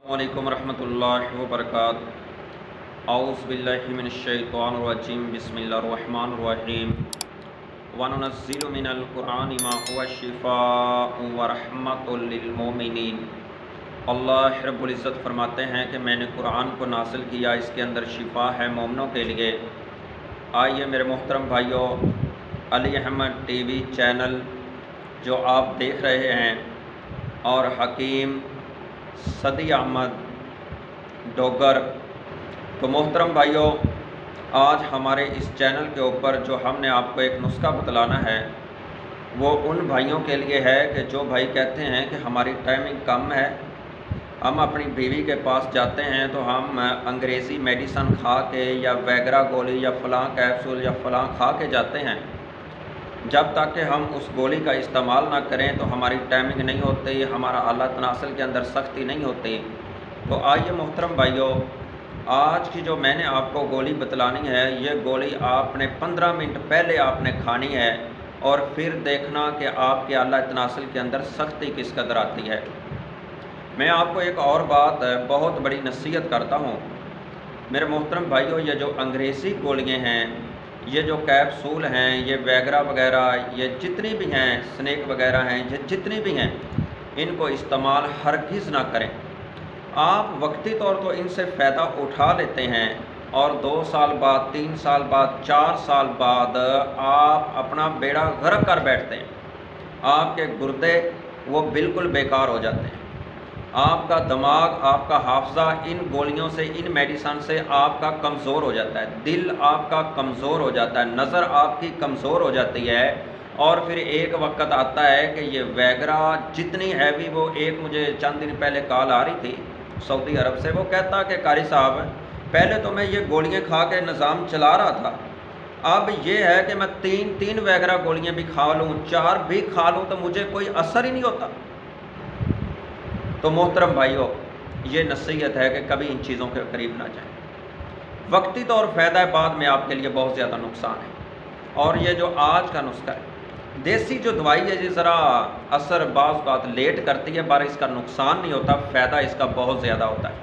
वालेकुम रहमतुल्लाहि व बरकातुहू। औज़ु बिल्लाहि मिनश्शैतानिर्रजीम। बिस्मिल्लाहिर्रहमानिर्रहीम। व नुनज़्ज़िलु मिनल क़ुरआनि मा हुवा शिफ़ाअun व रहमतुल लिल मोमिनीन। अल्लाह रब्बुल इज़्ज़त फरमाते हैं कि मैंने कुरान को नाज़िल किया, इसके अंदर शिफा है मोमिनों के लिए। आइए मेरे मोहतरम भाइयों, अली अहमद टीवी चैनल जो आप देख रहे हैं और हकीम सदी अहमद डोगर, तो मोहतरम भाइयों, आज हमारे इस चैनल के ऊपर जो हमने आपको एक नुस्खा बतलाना है वो उन भाइयों के लिए है कि जो भाई कहते हैं कि हमारी टाइमिंग कम है, हम अपनी बीवी के पास जाते हैं तो हम अंग्रेज़ी मेडिसन खा के या वैगरा गोली या फ़लाँ कैप्सूल या फ़लाँ खा के जाते हैं। जब तक कि हम उस गोली का इस्तेमाल ना करें तो हमारी टाइमिंग नहीं होती, हमारा आला तनासल के अंदर सख्ती नहीं होती। तो आइए मोहतरम भाइयों, आज की जो मैंने आपको गोली बतलानी है, ये गोली आपने 15 मिनट पहले आपने खानी है और फिर देखना कि आपके आला तनासल के अंदर सख्ती किस कदर आती है। मैं आपको एक और बात बहुत बड़ी नसीहत करता हूँ मेरे मोहतरम भाइयों, ये जो अंग्रेज़ी गोलियाँ हैं, ये जो कैप्सूल हैं, ये वैगरा वगैरह, ये जितनी भी हैं, स्नेक वगैरह हैं, ये जितनी भी हैं, इनको इस्तेमाल हरगिज़ ना करें। आप वक्ती तौर तो इनसे फ़ायदा उठा लेते हैं और 2 साल बाद, 3 साल बाद, 4 साल बाद आप अपना बेड़ा गर्क कर बैठते हैं। आपके गुर्दे वो बिल्कुल बेकार हो जाते हैं। आपका दिमाग, आपका हाफजा इन गोलियों से, इन मेडिसन से आपका कमज़ोर हो जाता है, दिल आपका कमज़ोर हो जाता है, नज़र आपकी कमज़ोर हो जाती है। और फिर एक वक्त आता है कि ये वैगरा जितनी हैवी, वो एक मुझे चंद दिन पहले कॉल आ रही थी सऊदी अरब से, वो कहता कि कारी साहब, पहले तो मैं ये गोलियाँ खा के निज़ाम चला रहा था, अब ये है कि मैं तीन वैगरा गोलियाँ भी खा लूँ, 4 भी खा लूँ तो मुझे कोई असर ही नहीं होता। तो मोहतरम भाइयों, ये नसीहत है कि कभी इन चीज़ों के करीब ना जाएं। वक्ती तौर फ़ायदा है, बाद में आपके लिए बहुत ज़्यादा नुकसान है। और ये जो आज का नुस्खा है, देसी जो दवाई है, ये ज़रा असर बाज़ बात लेट करती है, पर इसका नुकसान नहीं होता, फ़ायदा इसका बहुत ज़्यादा होता है।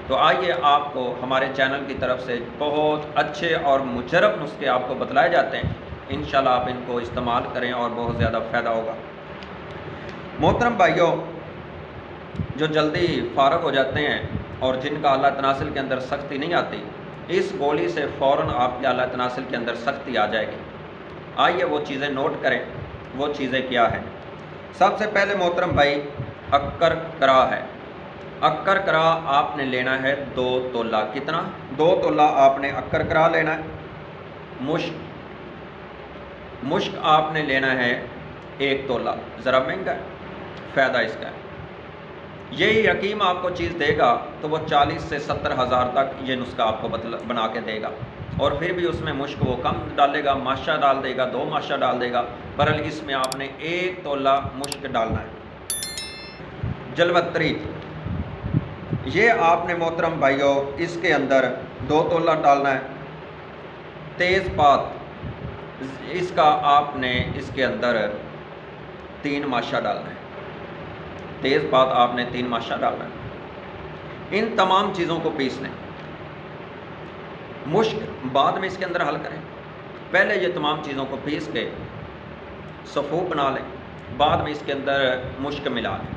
तो आइए आपको हमारे चैनल की तरफ से बहुत अच्छे और मुजरब नुस्खे आपको बतलाए जाते हैं। इंशाल्लाह आप इनको इस्तेमाल करें और बहुत ज़्यादा फ़ायदा होगा। मोहतरम भाइयों, जो जल्दी फ़ारग हो जाते हैं और जिनका आला तनासिल के अंदर सख्ती नहीं आती, इस गोली से फ़ौरन आपके आला तनासिल के अंदर सख्ती आ जाएगी। आइए वो चीज़ें नोट करें, वो चीज़ें क्या हैं। सबसे पहले मोहतरम भाई, अक्कर करा है। अक्कर करा आपने लेना है 2 तोला। कितना? 2 तोला आपने अक्कर करा लेना है। मुश्क आपने लेना है 1 तोला। ज़रा महंगा है, फ़ायदा इसका है। यही हकीम आपको चीज़ देगा तो वो 40 से 70 हज़ार तक ये नुस्खा आपको बना के देगा। और फिर भी उसमें मुश्क वो कम डालेगा, माशा डाल देगा, 2 माशा डाल देगा। बहरहाल इसमें आपने 1 तोला मुश्क डालना है। जलवत्री, ये आपने मोहतरम भाइयों इसके अंदर 2 तोला डालना है। तेज़पात, इसका आपने इसके अंदर 3 माशा डालना है। तेज़पात आपने 3 माशा डालना है। इन तमाम चीज़ों को पीस लें। मुश्क बाद में इसके अंदर हल करें, पहले ये तमाम चीज़ों को पीस के सफ़ूफ बना लें, बाद में इसके अंदर मुश्क मिला लें।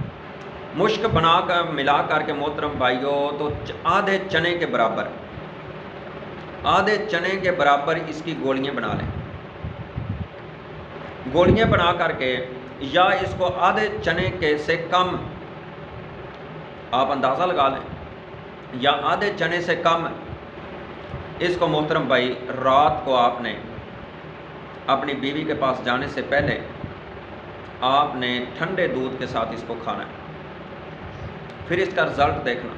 मुश्क बना कर मिला करके मोहतरम भाइयों, तो आधे चने के बराबर इसकी गोलियां बना लें। गोलियां बना करके या इसको आधे चने के से कम आप अंदाज़ा लगा लें, या आधे चने से कम इसको मोहतरम भाई रात को आपने अपनी बीवी के पास जाने से पहले आपने ठंडे दूध के साथ इसको खाना है। फिर इसका रिज़ल्ट देखना,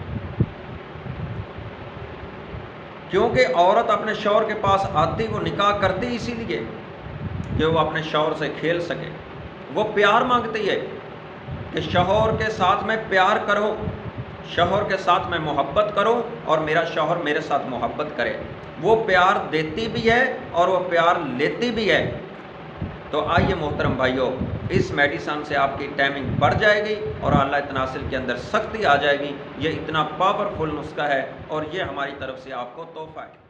क्योंकि औरत अपने शौहर के पास आती, वो निकाह करती इसीलिए कि वो अपने शौहर से खेल सके। वो प्यार मांगती है कि शौहर के साथ में प्यार करो, शौहर के साथ में मोहब्बत करो और मेरा शौहर मेरे साथ मोहब्बत करे। वो प्यार देती भी है और वो प्यार लेती भी है। तो आइए मोहतरम भाइयों, اس میڈیسن سے آپ کی ٹائمنگ بڑھ جائے گی اور اعلیٰ تناسل کے اندر سختی آ جائے گی۔ یہ اتنا پاورفل نسخہ ہے اور یہ ہماری طرف سے آپ کو تحفہ ہے۔